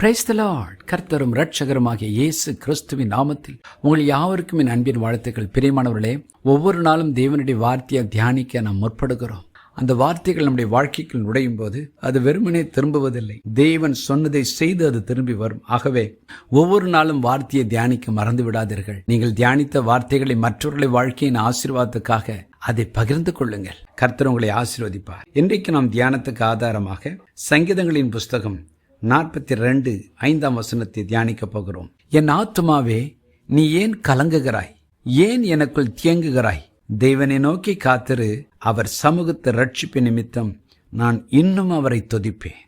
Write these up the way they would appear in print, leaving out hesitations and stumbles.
Praise the Lord. கர்த்தரும் இரட்சகருமாகிய இயேசு கிறிஸ்துவின் நாமத்தில் உங்கள் யாவருக்கும் என் அன்பின் வாழ்த்துக்கள். பிரியமானவர்களே, ஒவ்வொரு நாளும் தேவனுடைய வார்த்தையை தியானிக்க நாம் முற்படுகிறோம். அந்த வார்த்தைகள் நம்முடைய வாழ்க்கைக்குள் நுழையும் போது அது வெறுமனே திரும்புவதில்லை. தேவன் சொன்னதை செய்து அது திரும்பி வரும். ஆகவே ஒவ்வொரு நாளும் வார்த்தையை தியானிக்க மறந்து விடாதீர்கள். நீங்கள் தியானித்த வார்த்தைகளை மற்றவர்களை வாழ்க்கையின் ஆசீர்வாதத்துக்காக அதை பகிர்ந்து கொள்ளுங்கள். கர்த்தர் உங்களை ஆசீர்வதிப்பார். இன்றைக்கு நாம் தியானத்துக்கு ஆதாரமாக சங்கீதங்களின் புஸ்தகம் 42:5 தியானிக்கப் போகிறோம். என் ஆத்துமாவே, நீ ஏன் கலங்குகிறாய்? ஏன் எனக்குள் தியங்குகிறாய்? தேவனை நோக்கி காத்திரு, அவர் சமூகத்தை ரட்சிப்பு நிமித்தம் நான் இன்னும் அவரை துதிப்பேன்.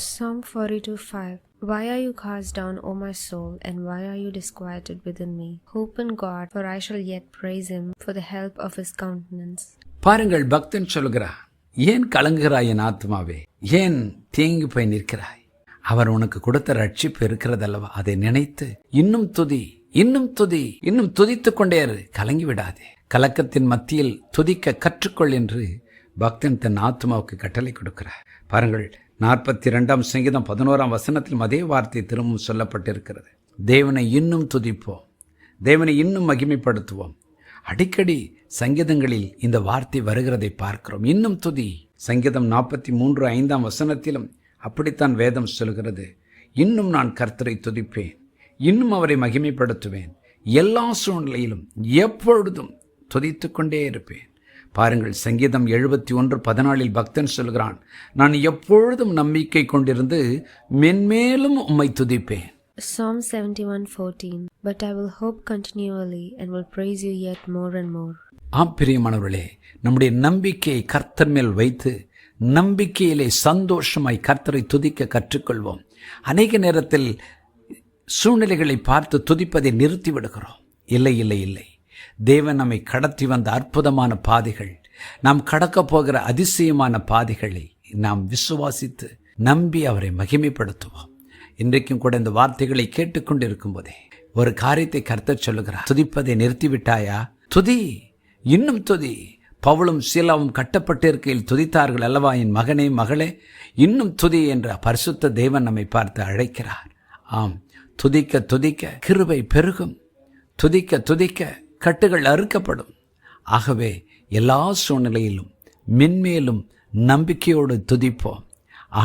Psalm 42:5. Why are you cast down, O my soul, and why are you disquieted within me? Hope in God, for I shall yet praise him for the help of his countenance. பாருங்கள், பக்தன் சொல்கிறார், ஏன் கலங்குகிறாய் என் ஆத்மாவே? ஏன் தேங்கி போய் நிற்கிறாய்? அவர் உனக்கு கொடுத்த ரட்சிப்பு இருக்கிறதல்லவா, அதை நினைத்து இன்னும் துதி, இன்னும் துதி, இன்னும் துதித்துக் கொண்டே இரு. கலங்கி விடாதே. கலக்கத்தின் மத்தியில் துதிக்க கற்றுக்கொள் என்று பக்தன் தன் ஆத்மாவுக்கு கட்டளை கொடுக்கிறார். பாருங்கள், 42 சங்கீதம் 11 அதே வார்த்தை திரும்பவும் சொல்லப்பட்டிருக்கிறது. தேவனை இன்னும் துதிப்போம், தேவனை இன்னும் மகிமைப்படுத்துவோம். அடிக்கடி சங்கீதங்களில் இந்த வார்த்தை வருகிறதை பார்க்கிறோம். இன்னும் துதி. சங்கீதம் 43:5 அப்படித்தான் வேதம் சொல்கிறது. இன்னும் நான் கர்த்தரை துதிப்பேன், இன்னும் அவரை மகிமைப்படுத்துவேன், எல்லா சூழ்நிலையிலும் எப்பொழுதும் துதித்துக் கொண்டே இருப்பேன். பாருங்கள், சங்கீதம் 71:14 பக்தன் சொல்கிறான், நான் எப்பொழுதும் நம்பிக்கை கொண்டிருந்து மென்மேலும் உம்மை துதிப்பேன். Psalm 71:14. But I will hope continually and will praise you yet more and more. பிரியமானவர்களே, நம்முடைய நம்பிக்கையை கர்த்தர் மேல் வைத்து நம்பிக்கையிலே சந்தோஷமாய் கர்த்தரை துதிக்க கற்றுக்கொள்வோம். அநேக நேரத்தில் சூழ்நிலைகளை பார்த்து துதிப்பதை நிறுத்தி விடுகிறோம். இல்லை இல்லை இல்லை, தேவன் நம்மை கடத்தி வந்த அற்புதமான பாதைகள், நாம் கடக்கப் போகிற அதிசயமான பாதைகளை நாம் விசுவாசித்து நம்பி அவரை மகிமைப்படுத்துவோம். இன்றைக்கும் கூட இந்த வார்த்தைகளை கேட்டுக்கொண்டிருக்கும் போதே ஒரு காரியத்தை கர்த்தர் சொல்லுகிறார், துதிப்பதை நிறுத்திவிட்டாயா? துதி, இன்னும் துதி. பவுலும் சீலாவும் கட்டப்பட்டிருக்கையில் துதித்தார்கள் அல்லவா? என் மகனே, மகளே, இன்னும் துதி என்ற பரிசுத்த தேவன் நம்மை பார்த்து அழைக்கிறார். ஆம், துதிக்க துதிக்க கிருபை பெருகும், துதிக்க துதிக்க கட்டுகள் அறுக்கப்படும். ஆகவே எல்லா சூழ்நிலையிலும் மென்மேலும் நம்பிக்கையோடு துதிப்போம்.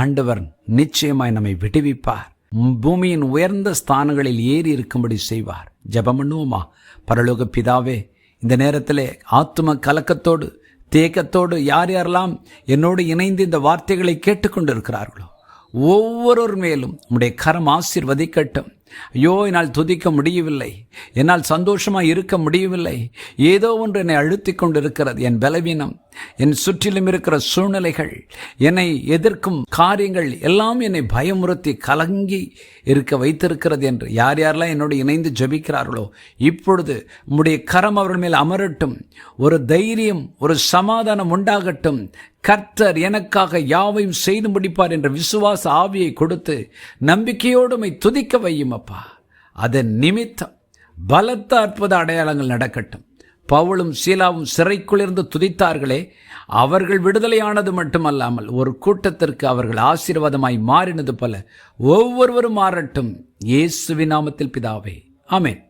ஆண்டவர் நிச்சயமாய் நம்மை விடுவிப்பார், பூமியின் உயர்ந்த ஸ்தானங்களில் ஏறி இருக்கும்படி செய்வார். ஜெபம் பண்ணுவோமா? பரலோக பிதாவே, இந்த நேரத்திலே ஆத்தும கலக்கத்தோடு தேக்கத்தோடு யார் யாரெல்லாம் என்னோடு இணைந்து இந்த வார்த்தைகளை கேட்டுக்கொண்டிருக்கிறார்களோ ஒவ்வொருவர் மேலும் உம்முடைய கரம் ஆசீர்வதிக்கட்டும். ஐயோ, என்னால் துதிக்க முடியவில்லை, என்னால் சந்தோஷமாக இருக்க முடியவில்லை, ஏதோ ஒன்று என்னை அழுத்தி கொண்டிருக்கிறது. என் பலவீனம், என் சுற்றிலும் இருக்கிற சூழ்நிலைகள், என்னை எதிர்க்கும் காரியங்கள் எல்லாம் என்னை பயமுறுத்தி கலங்கி இருக்க வைத்திருக்கிறது என்று யார் யாரெல்லாம் என்னோடு இணைந்து ஜெபிக்கிறார்களோ இப்பொழுது உம்முடைய கரம் அவர்கள் மேல் அமரட்டும். ஒரு தைரியம், ஒரு சமாதானம் உண்டாகட்டும். கர்த்தர் எனக்காக யாவையும் செய்து முடிப்பார் என்ற விசுவாச ஆவியை கொடுத்து நம்பிக்கையோடு துதிக்க வையும் அப்பா. அதன் நிமித்தம் பலத்த அற்புத அடையாளங்கள் நடக்கட்டும். பவுலும் சீலாவும் சிறைக்குள்ளிருந்து துதித்தார்களே, அவர்கள் விடுதலையானது மட்டுமல்லாமல் ஒரு கூட்டத்திற்கு அவர்கள் ஆசீர்வாதமாய் மாறினது போல ஒவ்வொருவரும் மாறட்டும். இயேசுவின் நாமத்தில் பிதாவே, ஆமென்.